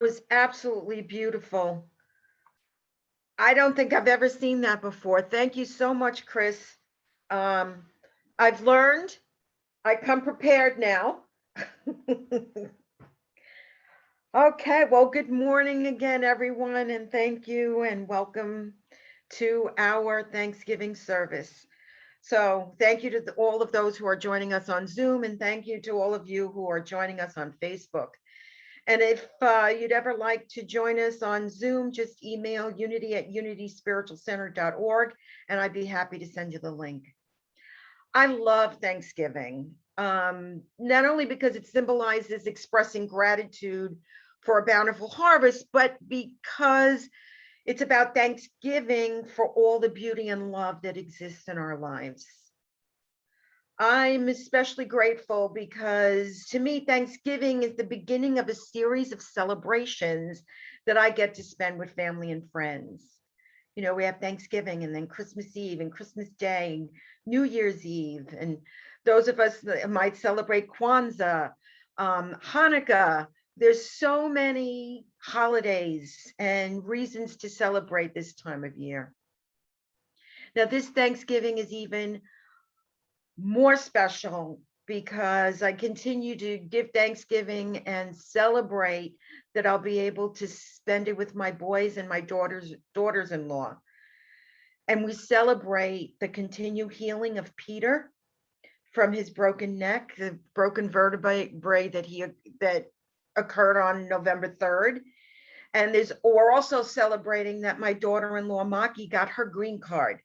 Was absolutely beautiful. I don't think I've ever seen that before. Thank you so much, Chris. Um, I've learned. I come prepared now. Okay, well, good morning again, everyone, and thank you and welcome to our Thanksgiving service. So, thank you to all of those who are joining us on Zoom, and thank you to all of you who are joining us on Facebook. And if you'd ever like to join us on Zoom, just email unity@unityspiritualcenter.org, and I'd be happy to send you the link. I love Thanksgiving, not only because it symbolizes expressing gratitude for a bountiful harvest, but because it's about Thanksgiving for all the beauty and love that exists in our lives. I'm especially grateful because to me, Thanksgiving is the beginning of a series of celebrations that I get to spend with family and friends. You know, we have Thanksgiving and then Christmas Eve and Christmas Day, and New Year's Eve. And those of us that might celebrate Kwanzaa, Hanukkah. There's so many holidays and reasons to celebrate this time of year. Now, this Thanksgiving is even more special because I continue to give Thanksgiving and celebrate that I'll be able to spend it with my boys and my daughters-in-law. And we celebrate the continued healing of Peter from his broken neck, the broken vertebrae that occurred on November 3rd. And we're also celebrating that my daughter-in-law Maki got her green card.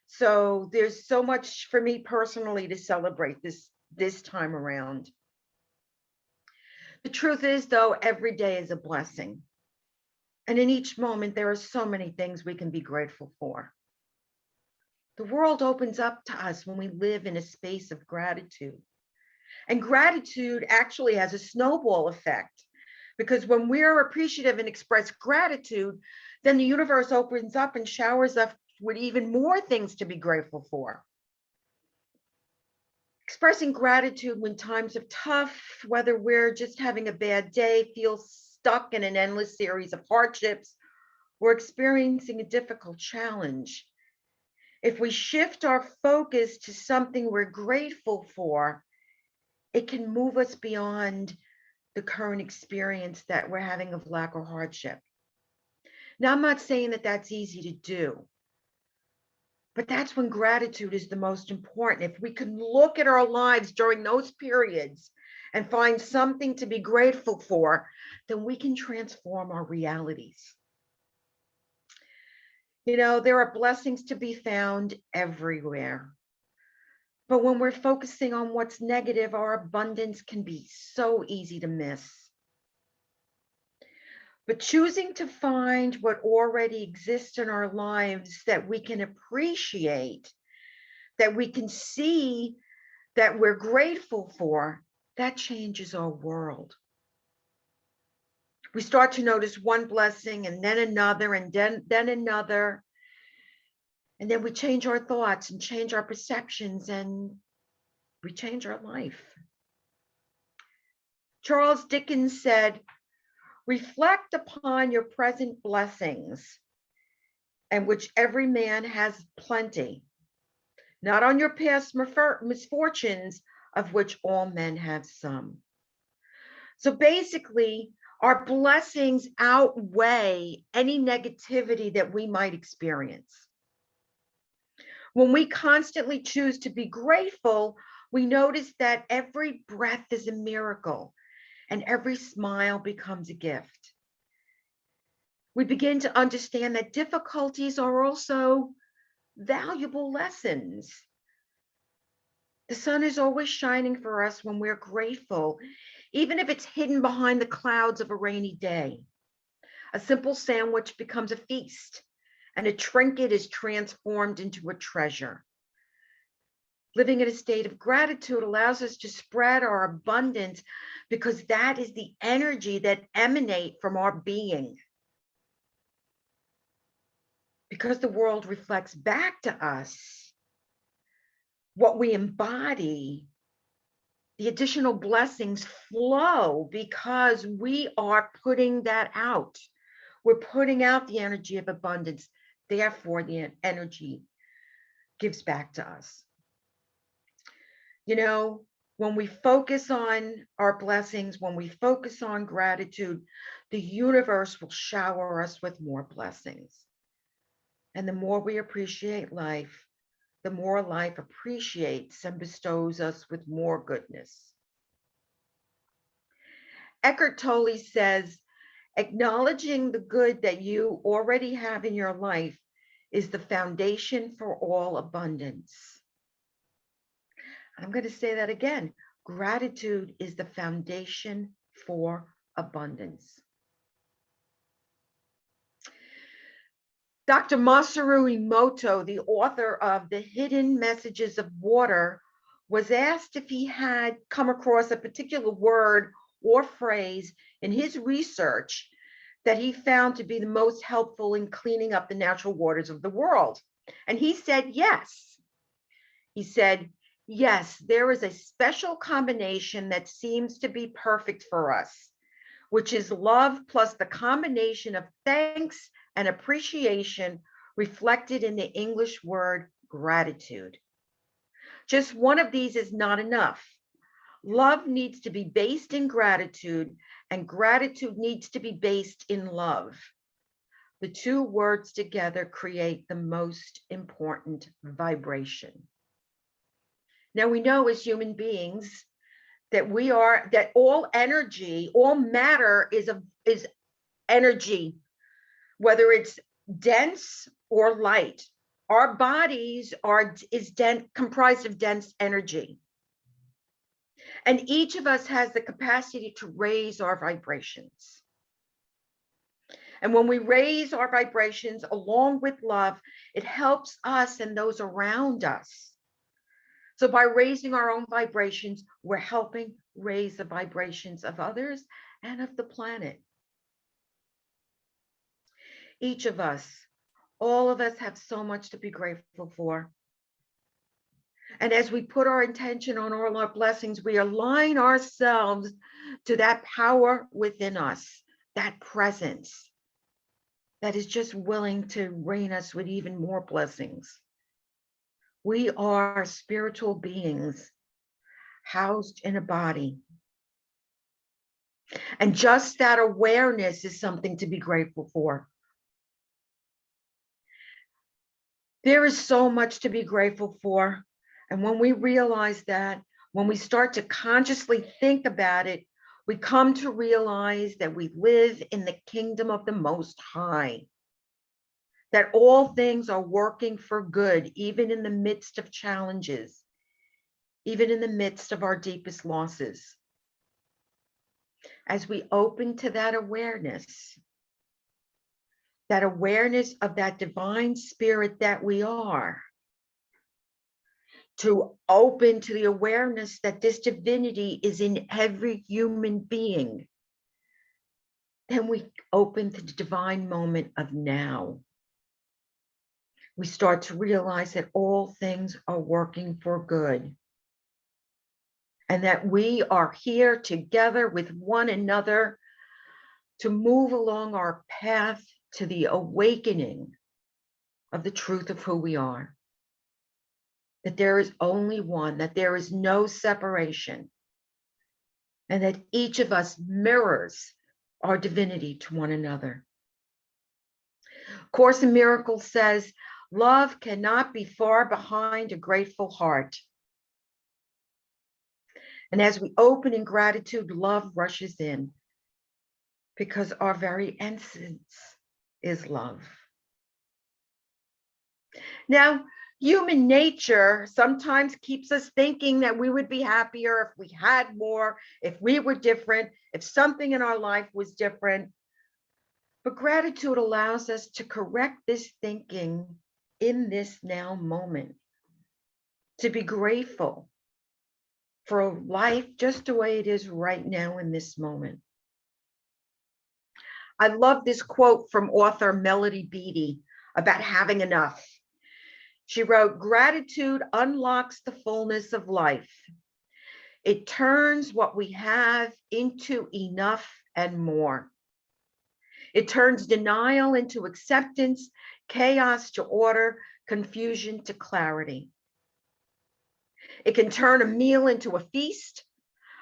So there's so much for me personally to celebrate this time around. The truth is, though, every day is a blessing. And in each moment, there are so many things we can be grateful for. The world opens up to us when we live in a space of gratitude. And gratitude actually has a snowball effect because when we're appreciative and express gratitude, then the universe opens up and showers us with even more things to be grateful for. Expressing gratitude when times are tough, whether we're just having a bad day, feel stuck in an endless series of hardships, or experiencing a difficult challenge. If we shift our focus to something we're grateful for, it can move us beyond the current experience that we're having of lack or hardship. Now, I'm not saying that that's easy to do, but that's when gratitude is the most important. If we can look at our lives during those periods and find something to be grateful for, then we can transform our realities. You know, there are blessings to be found everywhere. But when we're focusing on what's negative, our abundance can be so easy to miss. But choosing to find what already exists in our lives that we can appreciate, that we can see, that we're grateful for, that changes our world. We start to notice one blessing and then another and then another. And then we change our thoughts and change our perceptions and we change our life. Charles Dickens said, reflect upon your present blessings, and which every man has plenty, not on your past misfortunes, of which all men have some. So basically, our blessings outweigh any negativity that we might experience. When we constantly choose to be grateful, we notice that every breath is a miracle and every smile becomes a gift. We begin to understand that difficulties are also valuable lessons. The sun is always shining for us when we're grateful, even if it's hidden behind the clouds of a rainy day. A simple sandwich becomes a feast, and a trinket is transformed into a treasure. Living in a state of gratitude allows us to spread our abundance because that is the energy that emanates from our being. Because the world reflects back to us what we embody, the additional blessings flow because we are putting that out. We're putting out the energy of abundance. Therefore, the energy gives back to us. You know, when we focus on our blessings, when we focus on gratitude, the universe will shower us with more blessings. And the more we appreciate life, the more life appreciates and bestows us with more goodness. Eckhart Tolle says, acknowledging the good that you already have in your life is the foundation for all abundance. I'm going to say that again. Gratitude is the foundation for abundance. Dr. Masaru Emoto, the author of The Hidden Messages of Water, was asked if he had come across a particular word or phrase in his research that he found to be the most helpful in cleaning up the natural waters of the world. And he said, yes. He said, yes, there is a special combination that seems to be perfect for us, which is love plus the combination of thanks and appreciation reflected in the English word gratitude. Just one of these is not enough. Love needs to be based in gratitude, and gratitude needs to be based in love. The two words together create the most important vibration. Now we know as human beings that all energy, all matter is energy, whether it's dense or light. Our bodies is comprised of dense energy. And each of us has the capacity to raise our vibrations. And when we raise our vibrations along with love, it helps us and those around us. So by raising our own vibrations, we're helping raise the vibrations of others and of the planet. Each of us, all of us have so much to be grateful for. And as we put our intention on all our blessings, we align ourselves to that power within us, that presence that is just willing to rain us with even more blessings. We are spiritual beings housed in a body. And just that awareness is something to be grateful for. There is so much to be grateful for. And when we realize that, when we start to consciously think about it, we come to realize that we live in the kingdom of the Most High, that all things are working for good, even in the midst of challenges, even in the midst of our deepest losses. As we open to that awareness of that divine spirit that we are, to open to the awareness that this divinity is in every human being, then we open to the divine moment of now. We start to realize that all things are working for good, and that we are here together with one another to move along our path to the awakening of the truth of who we are. That there is only one, that there is no separation, and that each of us mirrors our divinity to one another. Course in Miracles says, love cannot be far behind a grateful heart. And as we open in gratitude, love rushes in, because our very essence is love. Now, human nature sometimes keeps us thinking that we would be happier if we had more, if we were different, if something in our life was different. But gratitude allows us to correct this thinking in this now moment, to be grateful for life just the way it is right now in this moment. I love this quote from author Melody Beattie about having enough. She wrote, "Gratitude unlocks the fullness of life. It turns what we have into enough and more. It turns denial into acceptance, chaos to order, confusion to clarity. It can turn a meal into a feast,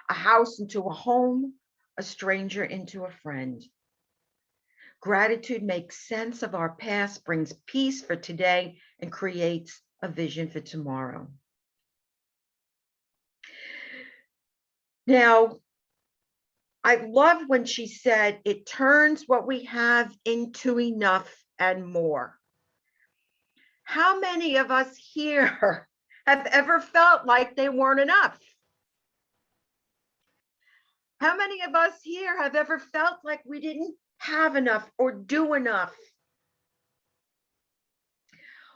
a house into a home, a stranger into a friend. Gratitude makes sense of our past, brings peace for today, and creates a vision for tomorrow. Now, I love when she said, it turns what we have into enough and more. How many of us here have ever felt like they weren't enough? How many of us here have ever felt like we didn't have enough or do enough?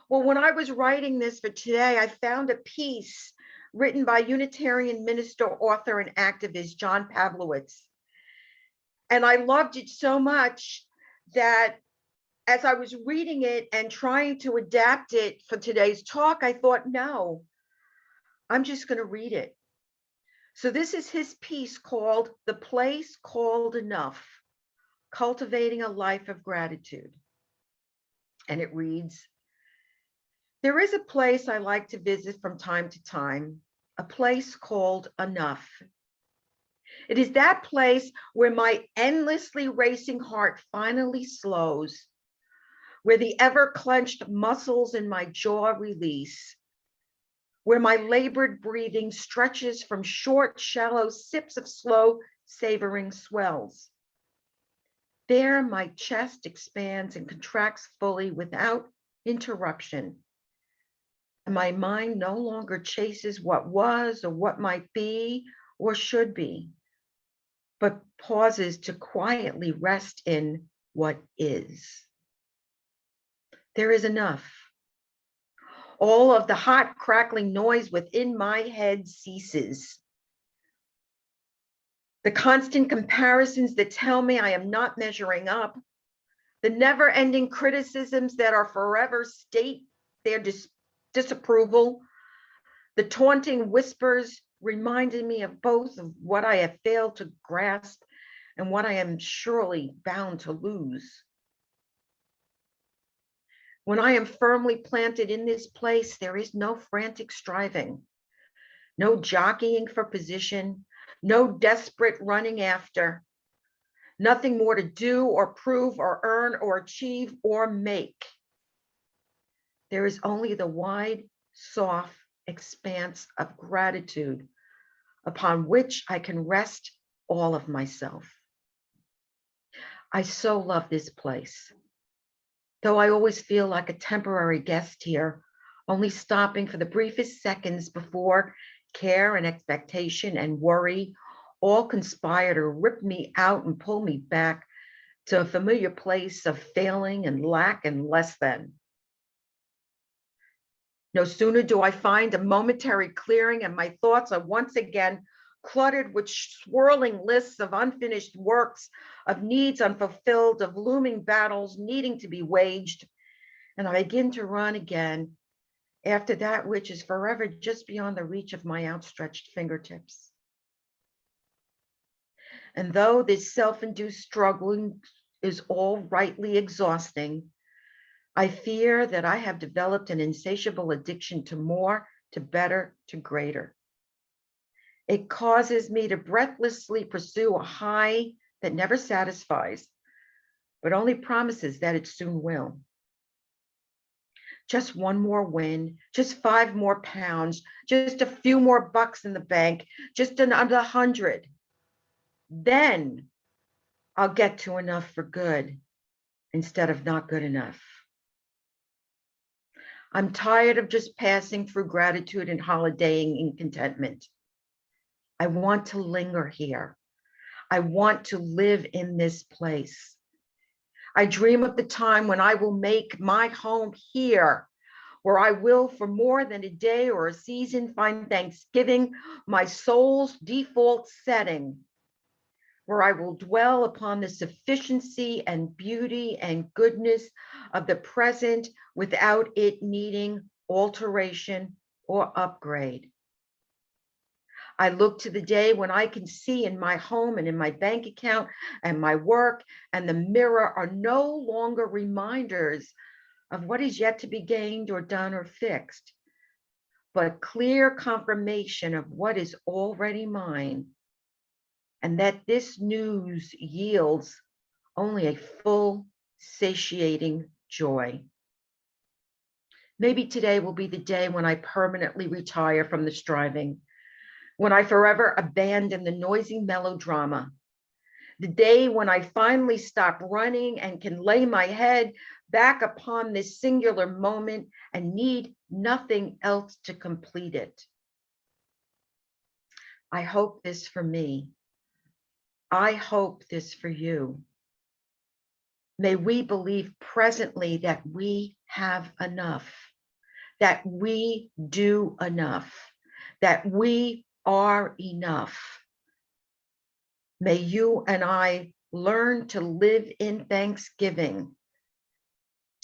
Well, when I was writing this for today, I found a piece written by Unitarian minister, author, and activist John Pavlowitz. And I loved it so much that as I was reading it and trying to adapt it for today's talk, I thought, no, I'm just going to read it. So this is his piece called The Place Called Enough, Cultivating a Life of Gratitude. And it reads, there is a place I like to visit from time to time, a place called Enough. It is that place where my endlessly racing heart finally slows, where the ever clenched muscles in my jaw release, where my labored breathing stretches from short, shallow sips of slow, savoring swells. There, my chest expands and contracts fully without interruption. And my mind no longer chases what was or what might be or should be, but pauses to quietly rest in what is. There is enough. All of the hot, crackling noise within my head ceases. The constant comparisons that tell me I am not measuring up, the never-ending criticisms that are forever state their disapproval, the taunting whispers reminding me of both of what I have failed to grasp and what I am surely bound to lose. When I am firmly planted in this place, there is no frantic striving, no jockeying for position, no desperate running after, nothing more to do or prove or earn or achieve or make. There is only the wide, soft expanse of gratitude upon which I can rest all of myself. I so love this place, though I always feel like a temporary guest here, only stopping for the briefest seconds before care and expectation and worry all conspire to rip me out and pull me back to a familiar place of failing and lack and less than. No sooner do I find a momentary clearing and my thoughts are once again cluttered with swirling lists of unfinished works, of needs unfulfilled, of looming battles needing to be waged. And I begin to run again after that which is forever just beyond the reach of my outstretched fingertips. And though this self-induced struggling is all rightly exhausting, I fear that I have developed an insatiable addiction to more, to better, to greater. It causes me to breathlessly pursue a high that never satisfies, but only promises that it soon will. Just one more win, just 5 more pounds, just a few more bucks in the bank, just another 100. Then I'll get to enough for good instead of not good enough. I'm tired of just passing through gratitude and holidaying in contentment. I want to linger here. I want to live in this place. I dream of the time when I will make my home here, where I will, for more than a day or a season, find Thanksgiving my soul's default setting, where I will dwell upon the sufficiency and beauty and goodness of the present without it needing alteration or upgrade. I look to the day when I can see in my home and in my bank account and my work and the mirror are no longer reminders of what is yet to be gained or done or fixed, but clear confirmation of what is already mine, and that this news yields only a full, satiating joy. Maybe today will be the day when I permanently retire from the striving, when I forever abandon the noisy melodrama, the day when I finally stop running and can lay my head back upon this singular moment and need nothing else to complete it. I hope this for me. I hope this for you. May we believe presently that we have enough, that we do enough, that we are enough. May you and I learn to live in thanksgiving,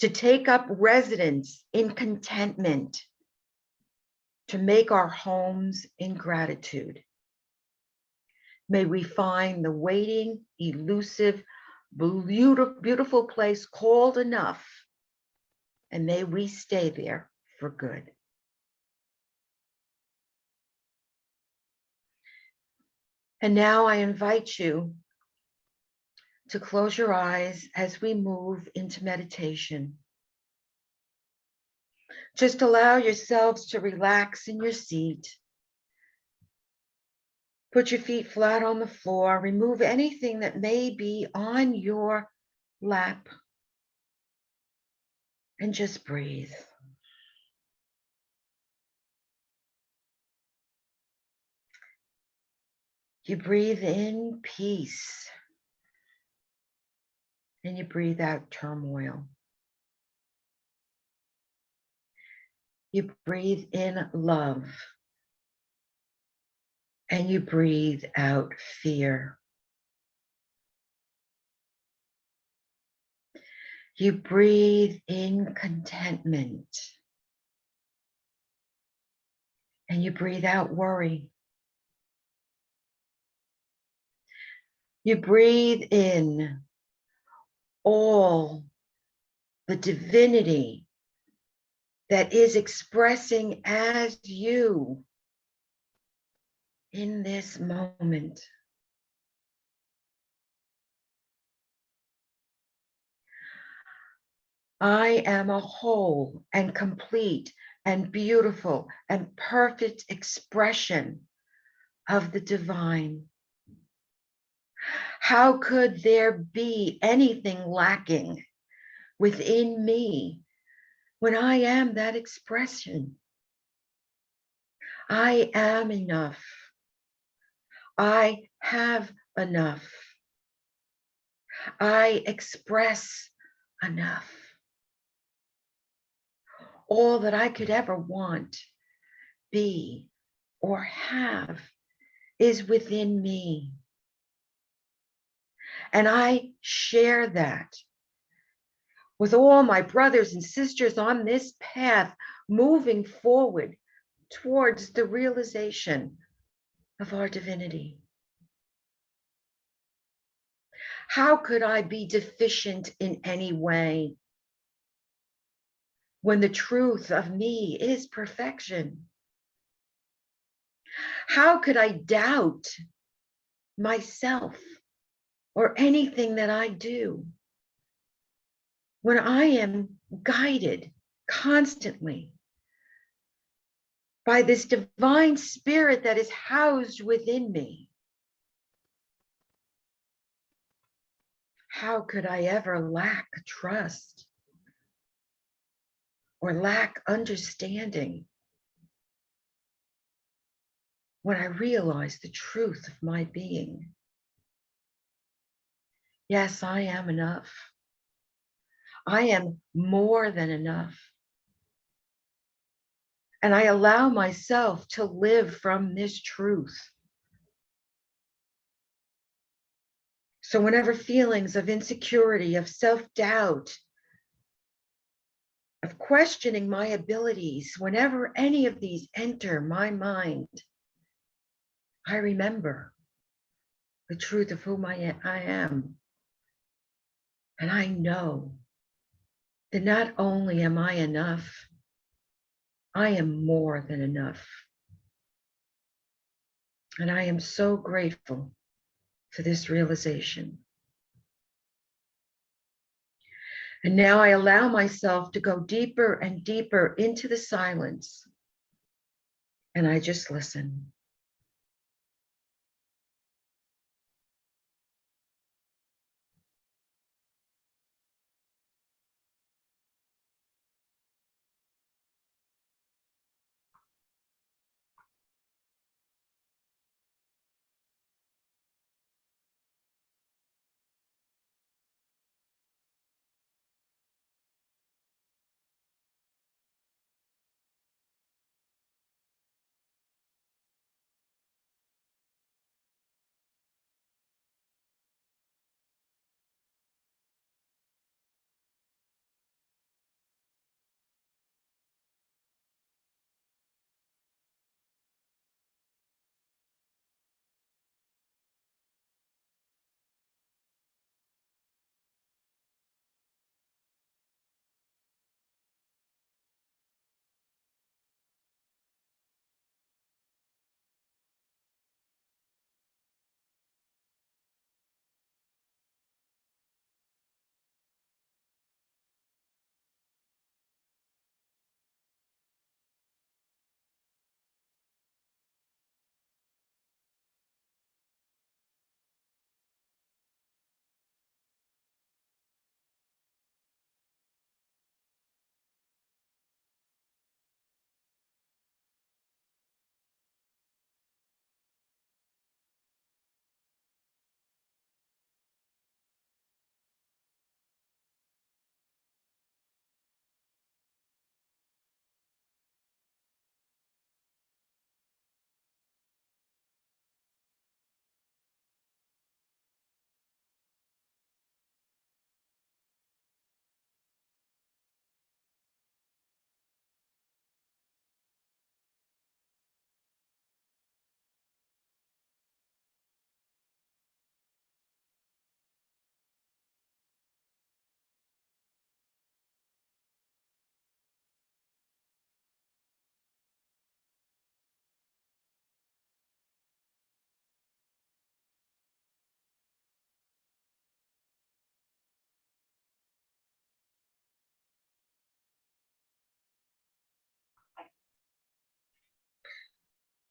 to take up residence in contentment, to make our homes in gratitude. May we find the waiting, elusive, beautiful place called enough, and may we stay there for good. And now I invite you to close your eyes as we move into meditation. Just allow yourselves to relax in your seat. Put your feet flat on the floor. Remove anything that may be on your lap. And just breathe. You breathe in peace. And you breathe out turmoil. You breathe in love. And you breathe out fear. You breathe in contentment. And you breathe out worry. You breathe in all the divinity that is expressing as you in this moment. I am a whole and complete and beautiful and perfect expression of the divine. How could there be anything lacking within me when I am that expression? I am enough. I have enough. I express enough. All that I could ever want, be, or have is within me. And I share that with all my brothers and sisters on this path, moving forward towards the realization of our divinity. How could I be deficient in any way when the truth of me is perfection? How could I doubt myself or anything that I do when I am guided constantly by this divine spirit that is housed within me? How could I ever lack trust or lack understanding when I realize the truth of my being? Yes, I am enough. I am more than enough. And I allow myself to live from this truth. So whenever feelings of insecurity, of self-doubt, of questioning my abilities, whenever any of these enter my mind, I remember the truth of whom I am. And I know that not only am I enough, I am more than enough. And I am so grateful for this realization. And now I allow myself to go deeper and deeper into the silence. And I just listen.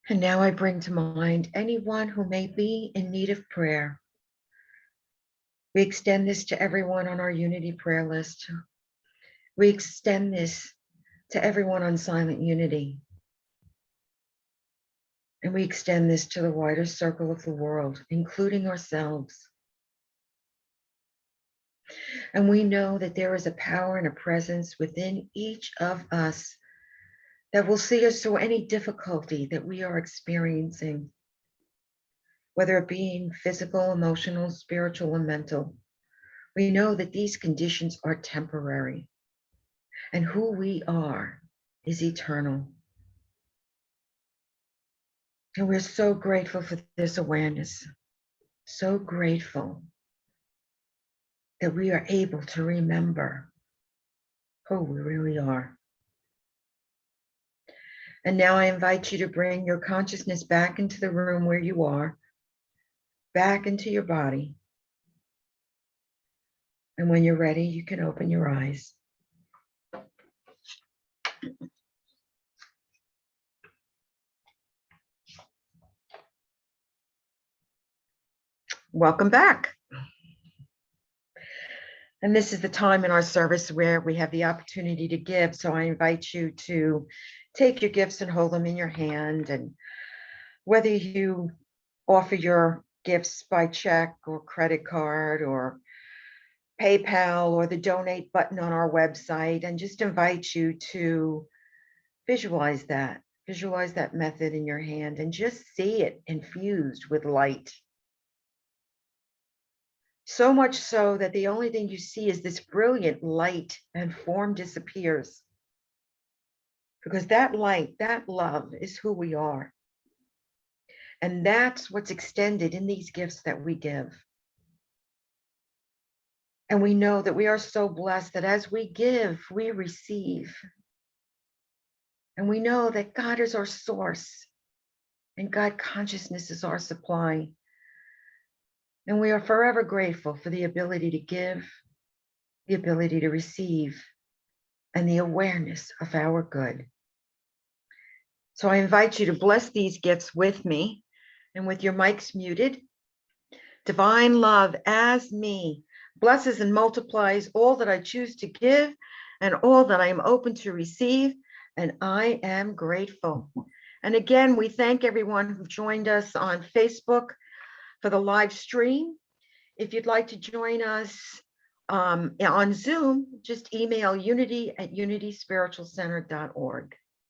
And now I bring to mind anyone who may be in need of prayer. We extend this to everyone on our Unity prayer list. We extend this to everyone on Silent Unity. And we extend this to the wider circle of the world, including ourselves. And we know that there is a power and a presence within each of us that will see us through any difficulty that we are experiencing, whether it being physical, emotional, spiritual, or mental. We know that these conditions are temporary, and who we are is eternal. And we're so grateful for this awareness, so grateful that we are able to remember who we really are. And now I invite you to bring your consciousness back into the room where you are, back into your body. And when you're ready, you can open your eyes. Welcome back. And this is the time in our service where we have the opportunity to give. So I invite you to take your gifts and hold them in your hand. And whether you offer your gifts by check or credit card or PayPal or the donate button on our website, and just invite you to visualize that method in your hand and just see it infused with light. So much so that the only thing you see is this brilliant light and form disappears. Because that light, that love is who we are. And that's what's extended in these gifts that we give. And we know that we are so blessed that as we give, we receive. And we know that God is our source and God consciousness is our supply. And we are forever grateful for the ability to give, the ability to receive, and the awareness of our good. So I invite you to bless these gifts with me and with your mics muted. Divine love as me blesses and multiplies all that I choose to give and all that I am open to receive. And I am grateful. And again, we thank everyone who joined us on Facebook for the live stream. If you'd like to join us on Zoom, just email unity@unityspiritualcenter.org.